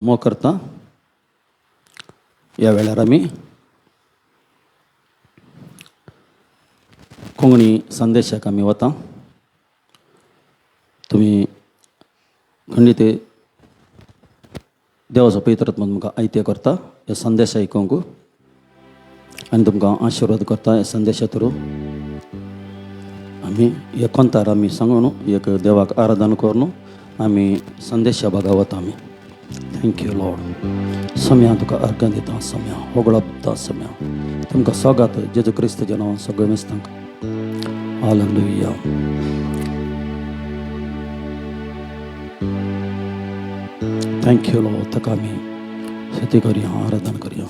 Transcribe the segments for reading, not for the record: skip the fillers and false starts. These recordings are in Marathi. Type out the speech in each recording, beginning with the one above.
करता या वेळार आमी कोंकणी संदेशाक आमी वता. तुमी खंडीत देवाचो पवित्रात्मा तुमकां आयत्य करता हे संदेश आयकूंक आनी तुमकां आशिर्वाद करता. हे संदेशा थ्रू आमी हे कोंतार आमी सांगून एक देवाक आराधना करून आमी संदेशा भागा वता. आमी थँक्यू लॉर्ड. सम्या तुका अर्घ दिता, सम्या होगळपता, सम्या तुमकां सौगात जेजू क्रिस्ताच्या नांवान सगळे मेस्तांक. हालेलुया. Thank you Lord. ताका आमी स्तुती करया, आराधना करया.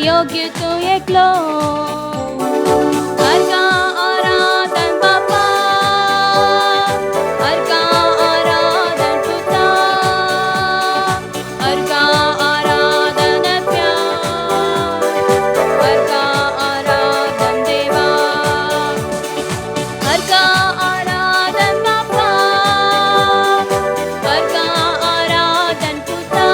योग्य तू एकलो. अर्घा आराधन बापा, अर्घा आराधन पुता, अर्घा आराधन प्यार, अर्घा आराधन देवा, अर्घा आराधन बापा, अर्घा आराधन पुता,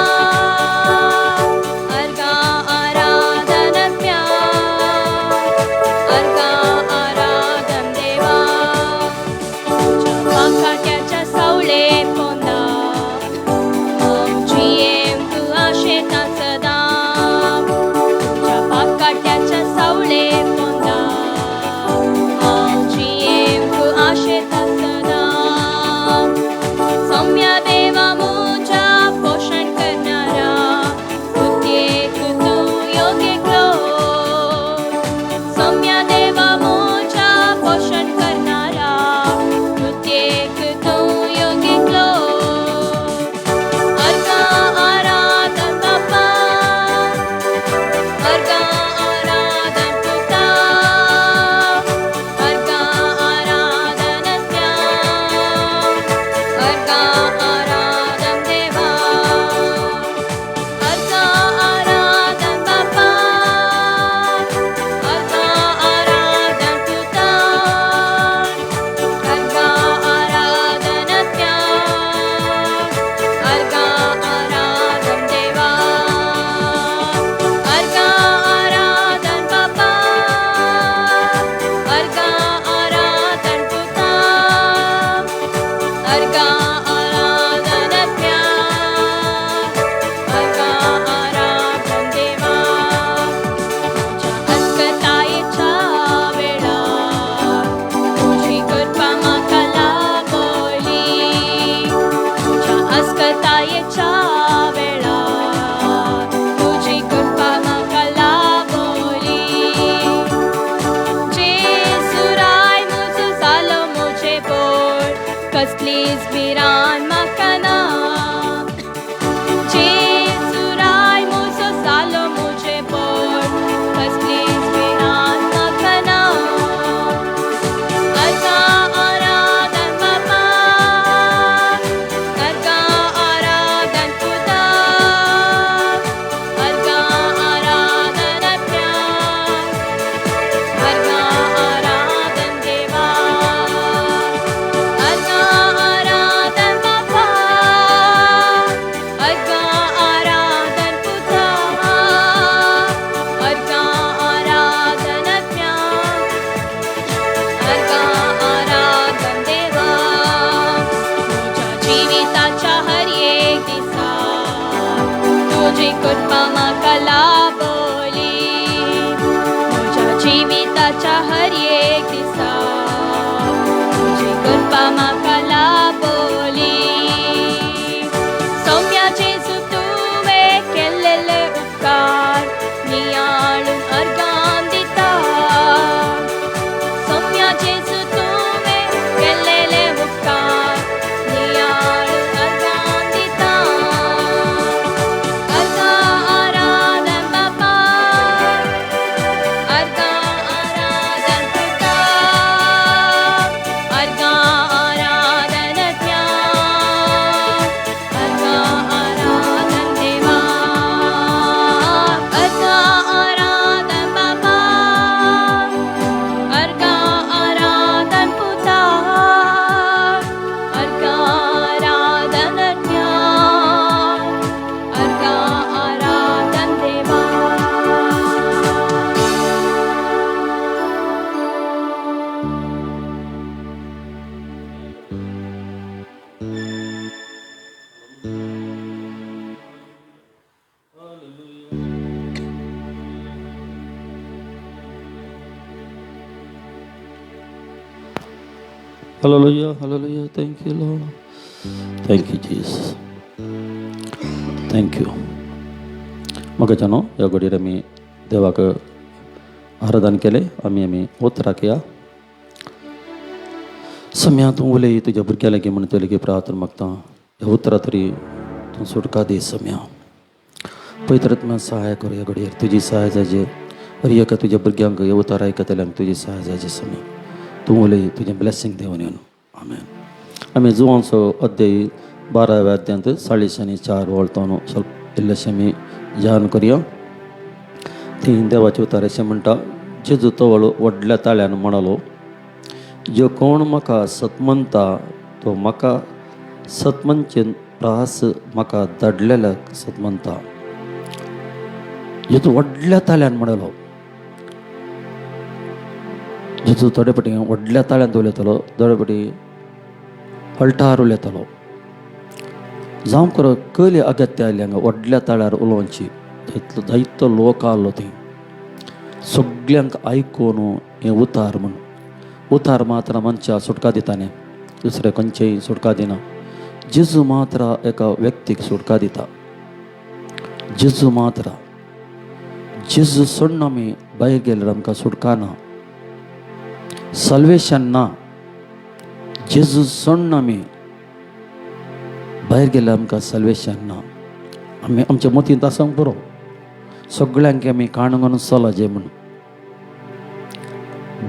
please be on makana. Jesurai muso salo mujhe bol, bas please be on makana. Arga aradan baba, arga aradan puta, arga aradan pyar, arga aradan deva, arga जीविताच्या हर एक दिसा तुझी कृपा Hallelujah, hallelujah. Thank you, Lord. Thank you, Jesus. Thank you. मग जानो या घडीर आमी देवाक आराधन केले. आमी उतराक या सम्या तूं उलय तुज्या भुरग्या लागीं म्हण तुजे लागीं प्रार्थना मागता. ह्या उतरा तरी तूं सुटका दी सम्या. पवित्र आत्म्या सहाय कर ह्या घडयेर तुजी सहाय जायचे. हर एका तुज्या भुरग्यांक हे उतार आयकतल्यांक तुजी सहाय जायचे सम्या. तूं उलय तुजें ब्लेसिंग देंवन येवन. आमेन. आमी जुवांचो अध्याय 12व्या अध्यायांत 40 आनी 4 वळतावन ಸ್ವಲ್ಪ इल्लेशें आमी ध्यान करया. थी देवाचे उतार अशें म्हणटा. जेजू तो व्हडल्या ताळ्यान म्हणलो, जो कोण म्हाका सतमनता तो म्हाका सतमनचे प्रास म्हाका धाडलेल्याक सतमनता. जेजू व्हडल्या ताळ्यान म्हणलो. जेजू थोडे फाटी व्हडल्या ताळ्यान उलयतालो, थोडे फाटी अल्टार उलयतालो. जावं करो कली अगत्य आयल्यांक व्हडल्या ताळ्यार उलोवची. जायतो लोक आसलो थंय. सगळ्यांक आयकून हें उतार म्हण. उतार मात्र मनशा सुटका दिताले, दुसरे खंयचेय सुटका दिना. जेजू मात्र एका व्यक्तीक सुटका दिता. जेजू मात्र. जेजू सोडून आमी भायर गेल्यार आमकां सुटका ना, सल्वेशन ना. जेजू सोडून आमी भायर गेल्यार आमकां सल्वेशन ना. आमी आमच्या मतींत आसंक पुरो सगळ्यांक आमी काणून चलचे म्हण.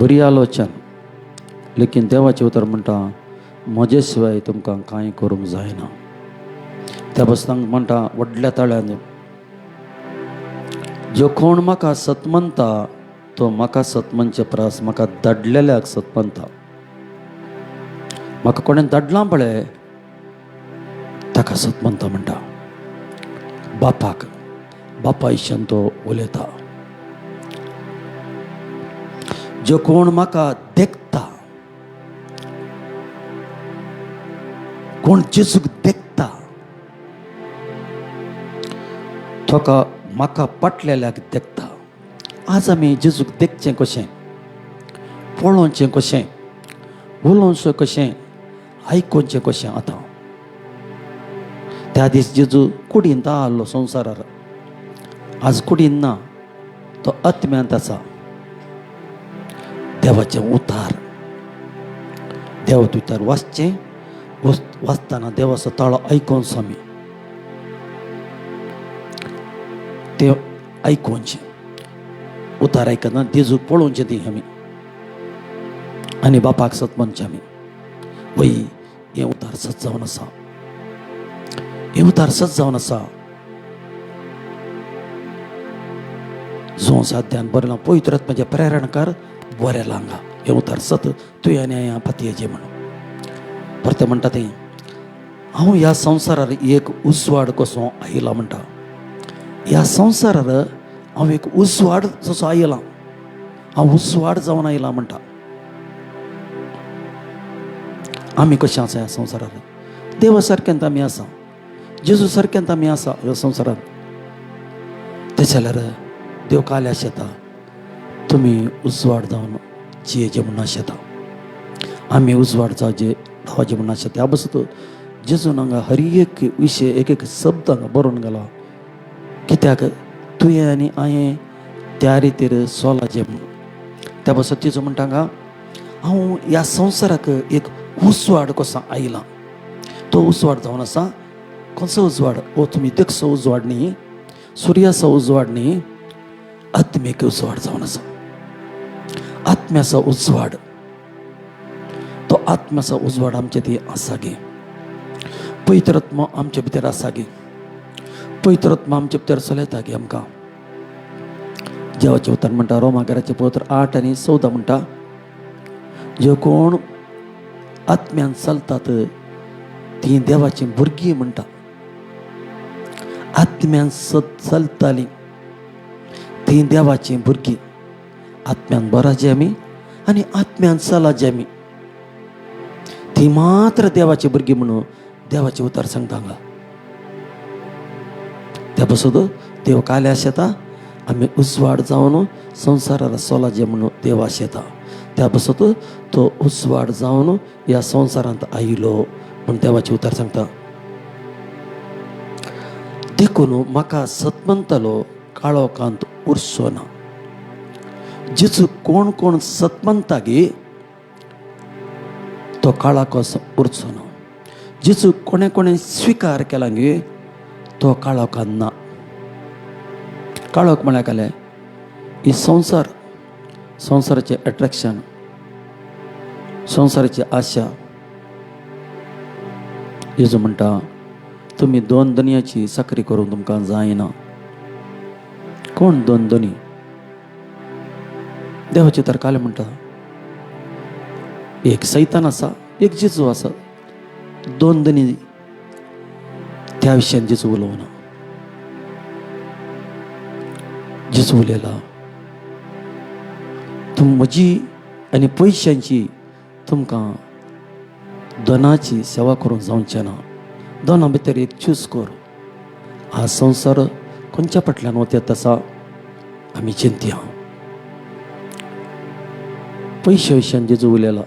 बरी आलोचन. लेकीन देवाचे उतर म्हणटा, म्हजे शिवाय तुमकां कांय करूंक जायना. त्या बसतांक म्हणटा व्हडल्या ताळ्यान, जो कोण म्हाका सतमनता तो म्हाका सतमनचे प्रास म्हाका धाडलेल्याक सतमनता. म्हाका कोणें धाडलां पळय ताका सतमनता म्हणटा. बापाक, बापा इश्यान तो उलयता. जो कोण म्हाका देखता, कोण जेजूक देखता, ताका म्हाका पटलेल्याक देखता. आज आमी जेजूक देखचें कशें, पळोवचें कशें, उलोवचें कशें, आयकोवचें कशें. आतां त्या दीस जेजू कुडींत आसलो संवसारार. आज कुडीन ना, तो आत्म्यांत आसा. देवाचें उतार, देवाचें उतार वाचचें. वाचतना देवाचो ताळो आयकोवचो आमी. ते आयकोवचें. उतार आयकतना जेजूक पळोवचें ती आमी आनी बापाक सतमनचें आमी. वय हें उतार सच जावन आसा. हें उतार सच जावन आसा. जोंस अध्यायान बरयलां, पवित्र आत्म्याचे प्रेरणकार बरयलां हांगा. हें उतार सत तुवें आनी हांवें पातयेचें म्हणून. परते म्हणटा तें, हांव ह्या संवसारार एक उसवाड कसो आयला म्हणटा. ह्या संवसारार हांव एक उसवाड जसो आयला. हांव उसवाड जावन आयला म्हणटा. आमी कशें आसा ह्या संवसारार? देवा सारक्यांत आमी आसा, जेजू सारक्यांत आमी आसा ह्या संवसारांत. तेच्या जाल्यार देव काल्या शेता तुमी उसवाड जावन जियेचें म्हूण आशेता. आमी उसवाड जावचे धांवचे म्हूण आशेता. ह्या बसत जेजून हांगा हर एक विशय, एक एक शब्द हांगा बरोवन गेला. कित्याक तुवें आनी हांवें त्या रितीर चोलाचें म्हणून. त्या बसत जेजू म्हणटा हांगा, हांव ह्या संवसाराक एक उसवाड कसो आयला. तो उसवाड जावन आसा. कसो उजवाड? हो तुमी देखसो उजवाड न्ही, सुर्याचो उजवाड न्ही, आत्मीक उजवाड जावन आसा. आत्म्याचो उजवाड. तो आत्म्याचो उजवाड आमचे ती आसा गे. पवित्र आत्मा आमचे भितर आसा गे. पवित्र आत्मा आमचे भितर चलयता गे आमकां. देवाचें उतर म्हणटा, रोमाकाराचें पत्र 8 आनी 14 म्हणटा, जे कोण आत्म्यान चलतात ती देवाची भुरगीं म्हणटा. आत्म्यान चलतालीं ती देवाची भुरगीं. आत्म्यान बराचे आमी आनी आत्म्यान चलाचे आमी. ती मात्र देवाची भुरगीं म्हणून देवाचे उतार सांगता हांगा. त्या बसत देव काल्या शेता आमी उसवाड जावन संवसारार चलाचे म्हणून देव आशेता. त्या बसत तो उसवाड जावन ह्या संवसारांत आयिलो म्हूण देवाचे उतर सांगता. देखून म्हाका सतमंतलो काळो कांत उरसो ना. जेचो कोण कोण सतमंता गे तो काळा कसो उरचो ना. जेचो कोणे कोणे स्विकार केला गे तो काळो कांत ना. काळोख म्हळ्यार काय, ही संवसाराचे अट्रॅक्शन, संवसाराची आशा. जेजू म्हणटा तुम्ही 2 दुनियाची साखरी करून तुमकां जायना. कोण 2 दोनी? देवाचे तर काले म्हणटा एक सैतान आसा, एक जेजू आसा. 2 दोनी त्या विशयान जेजू उलोवना. जेजू उलयला तुम म्हजी आनी पयशांची तुमकां दोनाची सेवा करूंक जावचें ना. दोनां भितर एक चूज कर. हा संवसार खंयच्या फाटल्यान वतात आसा आमी चिंतया. पयशे विशयान जेजू उलयला.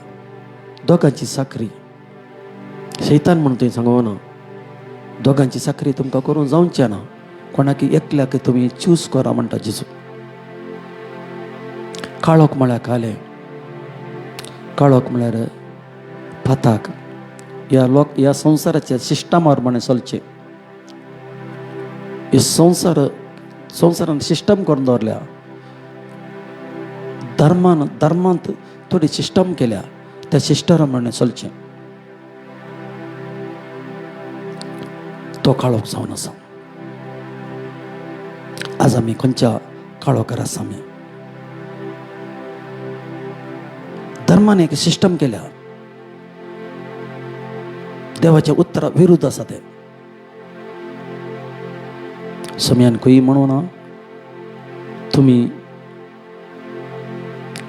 दोगांची साखरी सैतान म्हण थंय सांगना. दोगांची साखरी तुमकां करूंक जावचें ना. कोणाक एकल्याक तुमी चूज करा म्हणटा जेजू. काळोख म्हळ्यार काले. काळोख म्हळ्यार पाताक ह्या संवसाराच्या सिस्टमार म्हणे चलचे. हे संवसारान सिस्टम करून दवरल्या. धर्मांत थोडी सिस्टम केल्या. त्या सिस्टरा म्हणे चलचे. तो काळोख जावन आसा. आज आमी खंयच्या काळोखार आसा? आमी धर्मान एक सिस्टम केल्या. देवाच्या उतरा विरुद्ध आसा ते. सम्यान खंय म्हणू ना तुम्ही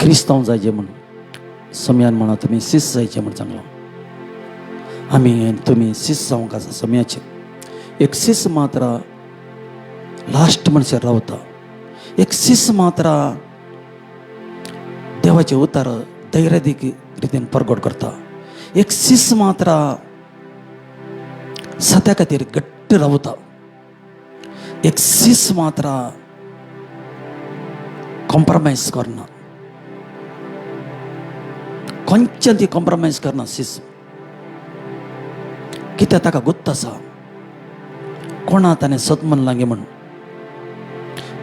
क्रिस्तांव जायचे म्हणून. सम्यान म्हणा तुम्ही सीस जायचे म्हण सांगलो. आमी तुमी सीस जावंक आसा सम्याचे. एक सीस मात्र लास्ट म्हणसर रावता. एक सीस मात्र देवाचे उतार धैर्यादीक रितीन परगट करता. एक सीस मात्र सत्या खातीर घट्ट रावता. एक सीस मात्र कॉम्प्रोमाइज करना. खंयच्यान ती कॉम्प्रोमाइज करना सीस. कित्याक ताका गुत्त आसा कोणा ताणें सतमन लागे म्हण.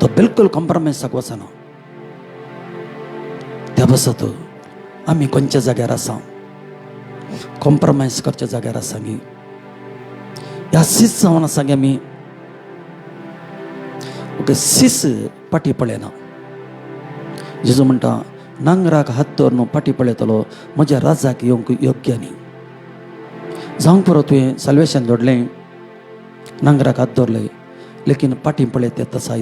तो बिलकुल कॉम्प्रोमाइजाक वचना. त्या बसत आमी खंयच्या जाग्यार आसा? कॉम्प्रोमाइज करच्या जाग्यार आसा गी. ह्या सीस जावन आसा गे आमी. सीस पाटी पळयना. जेजू म्हणटा नांगराक हात दवरून पाटी पळयतलो म्हज्या राजाक येवंक योग्य न्ही. जावंक पुरो तुवें साल्वेशन जोडलें, नांगराक हात दवरले, लेकीन पाटी पळयत येता साय.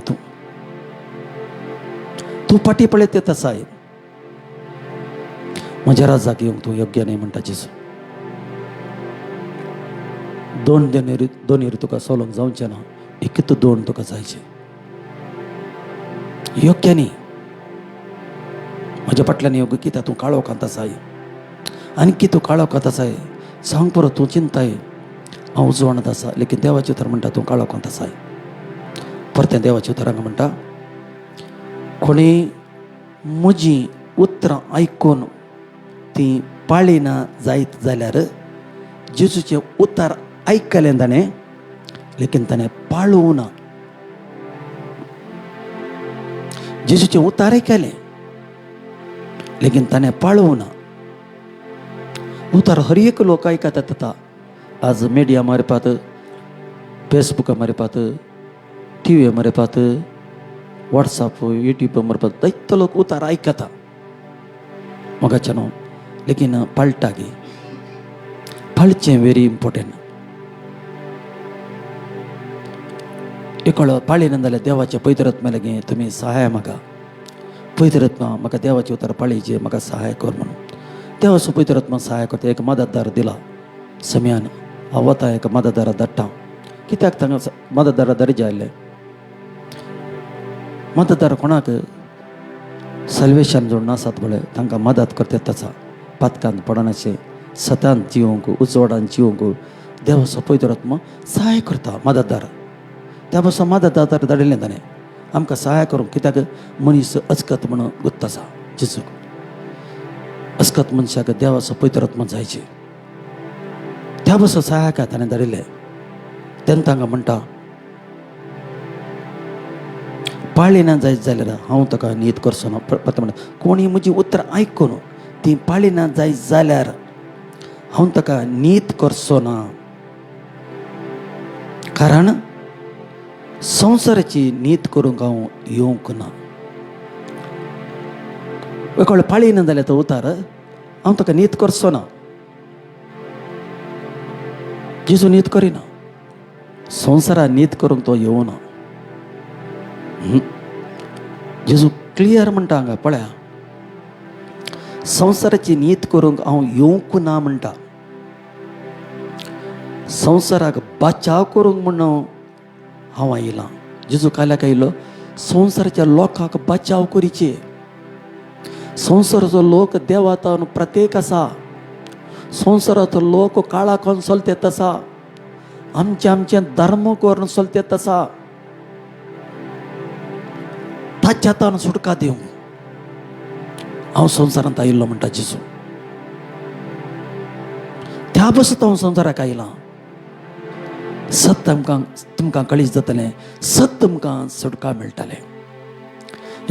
तूं पाटी पळयत येता साय. म्हज्या राजाक येवंक तूं योग्य न्ही म्हणटा जेजू. 2 दोनीर तुका सोलोंक जावचें ना. एकूच 2 तुका जायचे. योग्य न्ही. म्हज्या फाटल्यान योग्य कित्याक तूं काळोखांत आसाय. आनी तूं काळोखांत आसाय सांग पुरो. तूं चिंताय हांव उजवाडांत आसा, लेकीन देवाचे उतर म्हणटा तूं काळोखांत आसाय. परतें देवाचे उतर हांगा म्हणटा कोणी म्हजी उतरां आयकून ती पाळिना जायत जाल्यार जेजूचे उतर आयकलें ताणें, लेकीन ताणें पाळूं ना. जेजूचे उतर आयकलें, लेकीन ताणें पाळूं ना. उतर हर एक लोक आयकतात आता. आज मिडिया मारपात, फेसबुक मारपात, TV मारपात, व्हॉट्सअप, यूट्यूब मारपात. दैत्य लोक उतर आयकता मोगाच्या न्हू. लेकीन पाळटा गे. पाळचें व्हेरी इम्पॉर्टंट. एक वेळ पाळिना जाल्यार देवाच्या पवित्र आत्म्या लागीं तुमी सहाय मागा. पवित्र आत्मा म्हाका देवाचे उतर पाळयचे, म्हाका सहाय कर म्हणून. देवाचो पवित्र आत्मा सहाय करता. एक मदतदार दिला सम्यान. हांव वता एका मदतदारा धाडटा. कित्याक तांकां मदतदारा दर्जा आयले? मदतदार कोणाक? सल्वेशन जोड नासात बळे तांकां मदत करता तसा पथकांत पडनाशे सतान जिवंक उजवाडान जिवंक देव पवित्र आत्मा सहाय करता मदतदार त्या पासून मदतदार धाडिल्लें ताणें आमकां सहाय करूंक कित्याक मनीस अचकत म्हणून गुत्त आसा जेजूक अचकत मनशाक देवाचो पवित्र आत्मा जायचे त्या पासून सहायकाक ताणें धाडिल्लें तेन्ना तांकां म्हणटा पाळिना जायत जाल्यार हांव ताका न्हीद करचो ना म्हणटा कोणी म्हजी उतर आयकून ती पाळिना जायत जाल्यार हांव ताका न्हीद करचो ना कारण संवसाराची न्हीद करूंक हांव येवंक ना एक वेळ पाळिना जाल्यार तो उतार हांव ताका न्हीद करचो ना जेजू न्हीद करिना संवसारात न्हीद करूंक तो येवना जेजू क्लियर म्हणटा हांगा पळया संवसाराची न्हीद करूंक हांव येवंक ना म्हणटा संवसाराक बचाव करूंक म्हणून हांव आयलां जेजू काल्याक आयलो संवसाराच्या लोकांक बचाव करीचे संवसाराचो लोक देवातान प्रत्येक आसा संवसाराचो लोक काळाकोन चलतेत आसा आमचे धर्म करून चलतेत आसा ताच्या हातान सुटका दिवंक हांव संवसारांत आयिल्लो म्हणटा जेजू त्या बसत हांव संवसाराक आयलां सत्य तुमकां कळीत जातलें सत्य तुमकां सुटका मेळटलें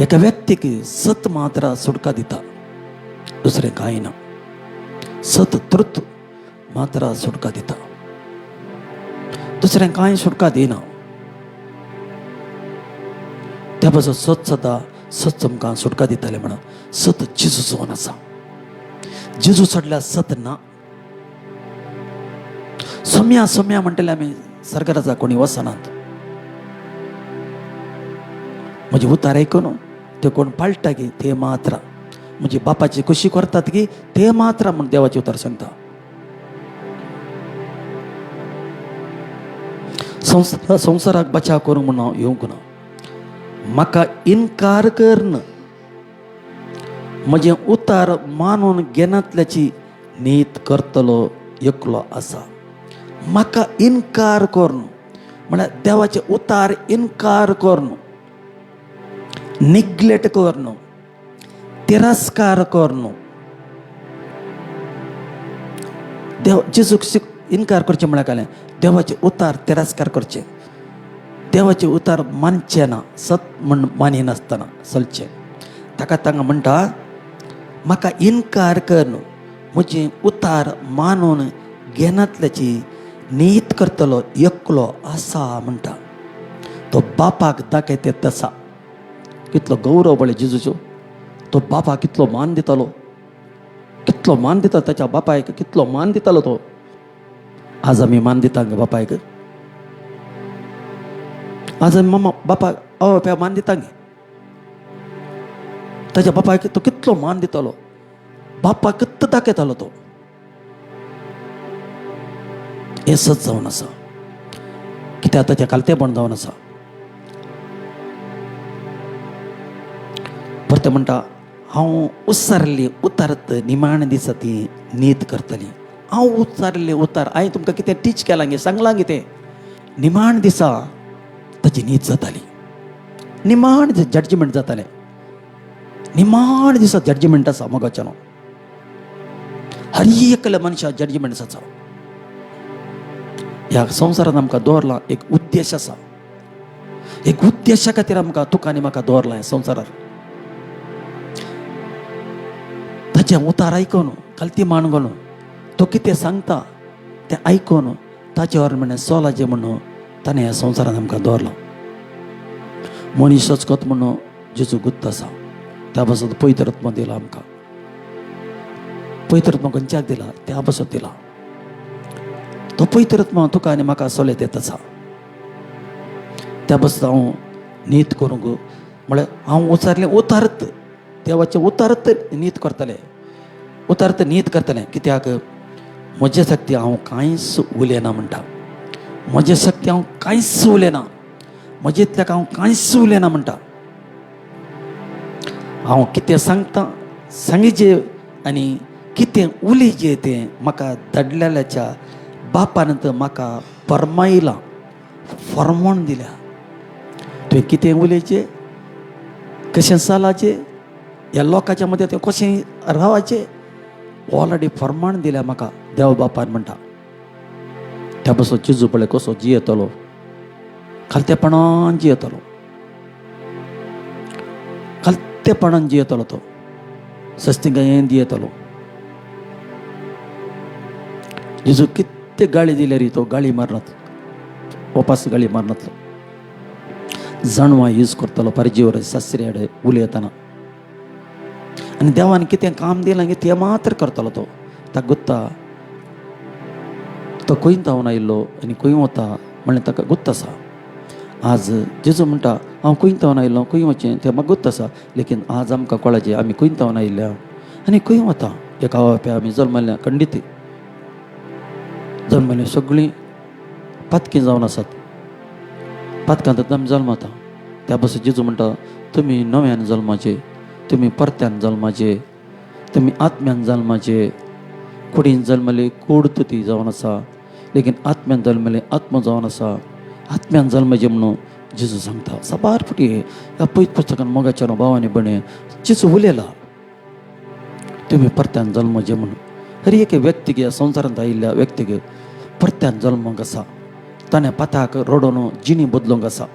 एका व्यक्तीक सत मात्र सुटका दिता दुसरें कांय ना सत ट्रुथ मात्र सुटका दिता दुसरें कांय सुटका दिना त्या पासून सत सदां सत तुमकां सुटका दितालें म्हणून सत जेजूचो आसा जेजू सोडल्यार सत ना सोम्या सोम्या म्हणटले आमी सरकाराचा कोणी वसनात म्हजे उतार आयकून ते कोण पाळटा की ते मात्र म्हणजे बापाची खुशी करतात की ते मात्र म्हण देवाचे उतार सांगता संवसाराक बचाव करूंक म्हूण हांव येवंक ना म्हाका इन्कार करन म्हजें उतार मानून घेनातल्याची न्हीद करतलो एकलो आसा म्हाका इन्कार करून म्हळ्यार देवाचे उतार इन्कार करून निग्लेक्ट करून तिरस्कार करून देव जेजूक इन्कार करचे म्हळ्यार काय देवाचे उतार तिरस्कार करचे देवाचे उतार मानचे ना सत म्हण मानिनासतना चलचे ताका तांकां म्हणटा म्हाका इन्कार करून म्हजे उतार मानून घेनातल्याची न्हीद करतलो एकलो आसा म्हणटा तो बापाक दाखयते तसा कितलो गौरव बळे जेजूचो तो बापाक कितलो मान दिता ताच्या बापायक कितलो मान दितालो तो आज आमी मान दिता बापायक आज आमी मम्मा बापाक बापायक मान दिता ताच्या बापायक तो कितलो मान दितालो बापाक कितलो दाखयतालो तो हे सत जावन आसा कित्याक ताचें कालतेपण जावन आसा परते म्हणटा हांव उसारली उतारत निमाण दिसा ती न्हीद करतली हांव उतारले उतार हांवें तुमकां कितें टीच केलां गे सांगलां गे तें निमाण दिसा ताची न्हीद जाताली निमाण जडजमेंट जातालें निमाण दिसा जडजमेंट आसा मोगाच्यान हर एकल्या मनशाक जडजमेंट आसा ह्या संवसारांत आमकां दवरला एक उद्देश आसा एक उद्देशा खातीर आमकां तुका आनी म्हाका दवरला ह्या संवसारार ताचें उतार आयकून कालती माणगून तो कितें सांगता तें आयकून ताचे वरमेन सोलाचें म्हणून ताणें ह्या संवसारांत आमकां दवरला मनीस वचकत म्हणून जेजू गुत्त आसा त्या पासून पवित्र आत्मा दिला आमकां पवित्र आत्मा खंयच्याक दिला त्या पासून दिला तो पवित्र आत्मा तुका आनी म्हाका सोले देत आसा त्या पासून हांव न्हीद करूंक म्हळ्यार हांव उचारलें उतारत देवाचें उतारत न्हीद करतलें उतारत न्हीद करतलें कित्याक म्हजे शक्ती हांव कांयच उलयना म्हणटा म्हजे शक्ती हांव कांयच उलयना म्हजे इतल्याक हांव कांयच उलयना म्हणटा हांव कितें सांगता सांगिचे आनी कितें उलयचें तें म्हाका धाडलेल्याच्या बापान तर म्हाका फरमायलां, फरमोण दिल्या. तुवें कितें उलयचें, कशें चलाचें, ह्या लोकांच्या मदें तें कशें रावचें, ऑलरेडी फरमाण दिल्या म्हाका देव बापान म्हणटा. त्या बसो चिजू पळय कसो जियेतलो, खालतेपणान जियेतलो, खालतेपणान जियेतलो तो, सस्तिगायेन जियेतलो. जेजू कितें गाळी दिल्यार तो गाळी मारनात, वापस गाळी मारनातलो. जाणवां यूज करतलो पारजीवर सासरे हाडे उलयतना. आनी देवान कितें काम दिलां गे तें मात्र करतलो तो. ताका गुत्ता तो खंय धांवन आयिल्लो आनी खंय वता म्हणलें ताका गुत्त आसा. आज जेजू म्हणटा हांव खंय धांवन आयिल्लो, खंय वचें तें म्हाका गुत्त आसा. लेकीन आज आमकां कळचें आमी खंय धांवन आयिल्ल्या आनी खंय वता. एका बापाय आमी जल्मल्ल्या खंडीत जल्मल्लीं सगळीं पातकी जावन आसात. पातकांत आमी जल्मता. त्या बस जेजू म्हणटा तुमी नव्यान जल्माचे, तुमी परत्यान जल्माचे, तुमी आत्म्यान जल्माचे. कुडीन जल्मले कूड ती जावन आसा, लेकीन आत्म्यान जल्मले आत्म जावन आसा. आत्म्यान जल्माचे म्हणून जेजू सांगता. साबार फुटी ह्या पयत पुस्तकान मोगाच्या भावानी बणे जेजू उलयला तुमी परत्यान जल्माचे म्हणून. हर एक व्यक्तीक ह्या संवसारांत आयिल्ल्या व्यक्तीक परत्यान जल्मूंक आसा. ताणें पाताक रडोवन जिणी बदलूंक आसा.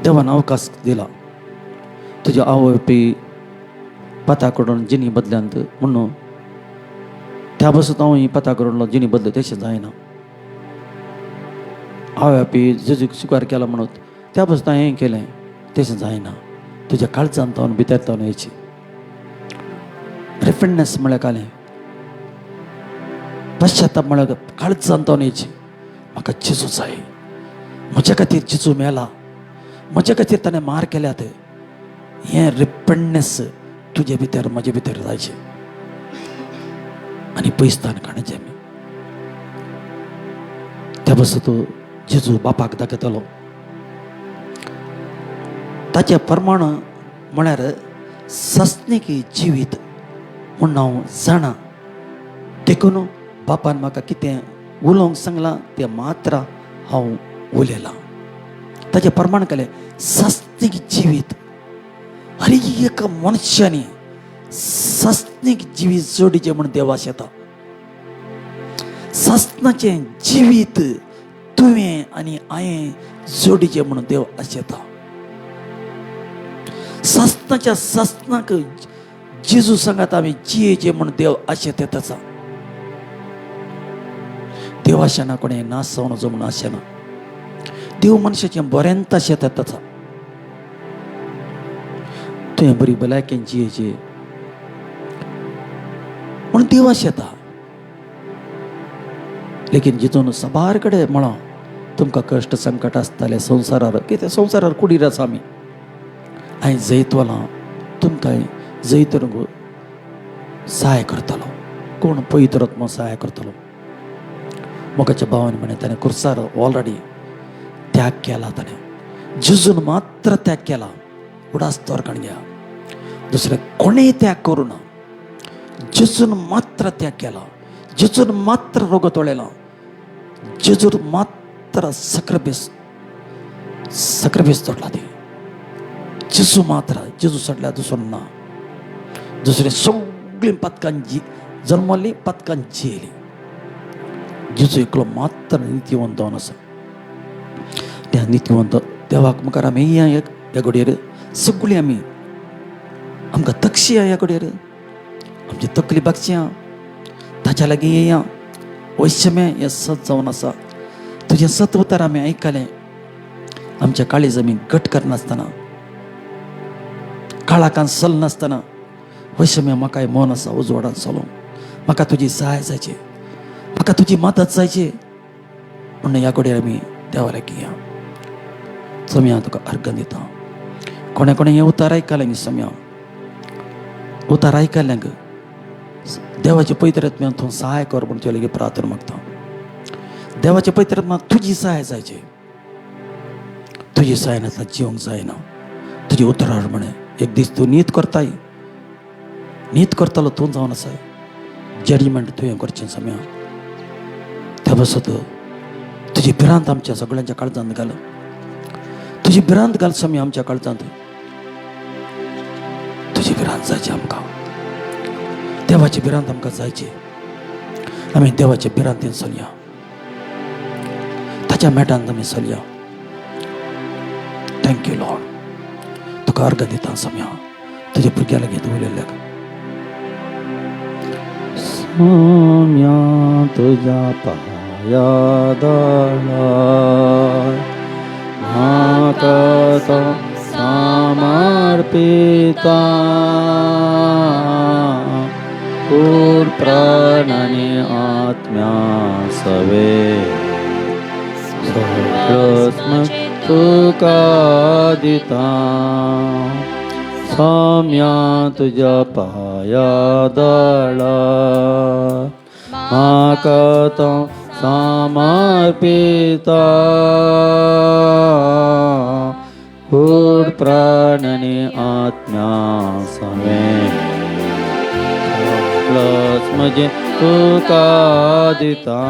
देवान अवकाश दिला. तुज्या आवय पाताक रडोवन जिणी बदल्यांत म्हणून त्या बसत हांव ही पाताक रडलो जिणी बदल तशें जायना. आवय जेजूक स्विकार केला म्हणून त्या बसत हांवें हें केलें तशें जायना. तुज्या काळजांत तावन भितर तावन येची. रिफंडनेस म्हळ्यार कालें पश्चाताप म्हळ्यार काळजांत तावन येची. म्हाका जेजू जाय, म्हज्या खातीर जेजू मेला, म्हज्या खातीर ताणें मार केल्यात. हें रिपंडनेस तुजे भितर म्हजे भितर जायचें आनी पयसतान काडचें आमी. त्या बसत जेजू बापाक दाखयतलो. ताचे प्रमाण म्हळ्यार सस्नीक जिवीत म्हूण हांव जाणा. देखून बापान म्हाका कितें उलोवंक सांगलां तें मात्र हांव उलयलां. ताचे प्रमाण केलें सस्नीक जिवीत. हर एक मनशांनी सस्नीक जिवीत जोडिचें म्हूण देव आशेता. सस्नाचें जिवीत तुवें आनी हांवें जोडिचें म्हणून देव आशेता. सस्नाच्या सस्नाक जेजू सांगात आमी जियेचें म्हूण देव आशेत आसा. देव आशेना कोणें नाश जावन वचो म्हूण आशेना. देव मनशाचें बरेंत आशेत आसा. तुवें बरी भलायकेन जियेचें म्हणून देव आशेता. लेकीन जितून साबार कडेन म्हणा तुमकां कश्ट संकट आसताले संवसारार, कितें संवसारार कुडीर आसा आमी. हांवें जैतवलां तुमकां जैतून सहाय करतलो. कोण पवित्र आत्मा सहाय करतलो. मोगाच्या भावान म्हणे ताणें कुर्सार ऑलरेडी त्याग केला. ताणें जेजून मात्र त्याग केला. उडास तोरकण घ्या. दुसरें कोणेय त्याग करूं ना. जेजून मात्र त्याग केला. जेजून मात्र रोगतोळेला. जेजून मात्र सक्रिफीस तोडला ती. जेजू मात्र जेजू सोडल्या दुसरं ना. दुसरें सगळीं पथकांची जल्मली पथकांची येयली. जेजू एकलो मात्र नित्यवंत जावन आसा. त्या नित्यवंत देवाक मुखार आमी येया ह्या घडयेर सगळीं आमी आमकां तकशी ह्या घडयेर आमची तकली बागच्या ताच्या लागीं येया. वैश्यम्या हें सत जावन आसा. तुजें सत उतर आमी आयकलें. आमच्या काळीज आमी घट करनासतना काळाकान सल नासतना वैश्यम्या म्हाकाय मन आसा उजवाडान चलो. म्हाका तुजी सहाय जायची, म्हाका तुजी मदत जायची म्हणून ह्या घडयेर आमी देवा लागीं या. सम्या तुका अर्घ दिता. कोणे कोणे हें उतार आयकलें गे सम्या. उतार आयकल्यांक देवाचे पवित्र आत्म्यान तूं सहाय कर म्हणून तुजे लागीं प्रार्थना मागता. देवाचे पवित्र आत्म्याक तुजी सहाय जायची. तुजी सहाय नासल्यार जिवंक जायना. तुजी उतरार म्हणे एक दीस तूं न्हीद करताय न्हीद करतलो तूं जावन आसा जजमेंट तुवें करचें सम्या त्या बसत तुजी भिरांत आमच्या सगळ्यांच्या काळजांत घाल तुजी भिरांत घाल सम्या आमच्या काळजांत तुजी भिरांत जायची आमकां देवाची भिरांत आमकां जायची आमी देवाच्या भिरांतीन चलया ताच्या मेटांत आमी चलया थँक्यू लॉर्ड तुका अर्घ दिता सम्या तुज्या भुरग्या लागीं उलयल्याक सम्या तुज्या पाया दळार म्हाका तो समर्पिता पूर प्राणाने आत्म्या सवे सगळं तुका दिता सम्या तुझ्या पाया दळा म्हाका तो समर्पिता पूर प्राणाने आत्म्या सवे म्हणजे तुका दिता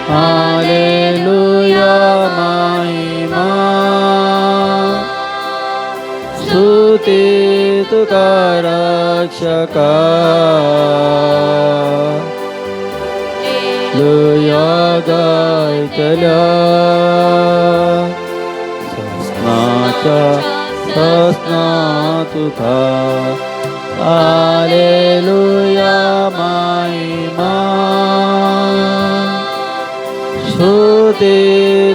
हालेलुया महिमा स्तुती तुका रक्षका लुया गायतल्या सस्नाच्या सस्ना तुका हालेलुया महिमा स्तुती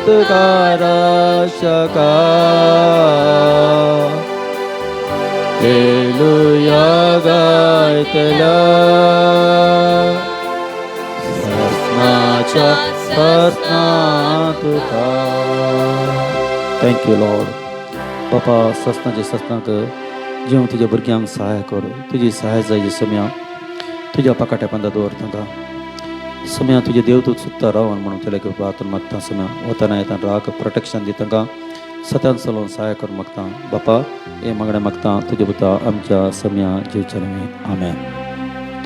तुका रक्षका हालेलुया गायतल्या सस्नाच्या सस्ना तुका थँक्यू लॉर्ड बापा सस्नाच्या सस्नाक जेव तुझ्या भुरग्यांक सहाय कर तुजी सहाय जायची सम्या तुज्या पाकाट्या पंदा दवर तांकां सम्या तुजे देवदूत सुद्दां रावन म्हणून तेले हातून मागता सम्या वतना येता राग प्रोटेक्शन दी तांकां सत्यान चलोवन सहाय कर मागता बापा हे मागणें मागता तुजे पुता आमच्या सम्या जिवच्या आमेन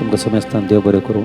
तुमकां सम्या आसतना देव बरें करूं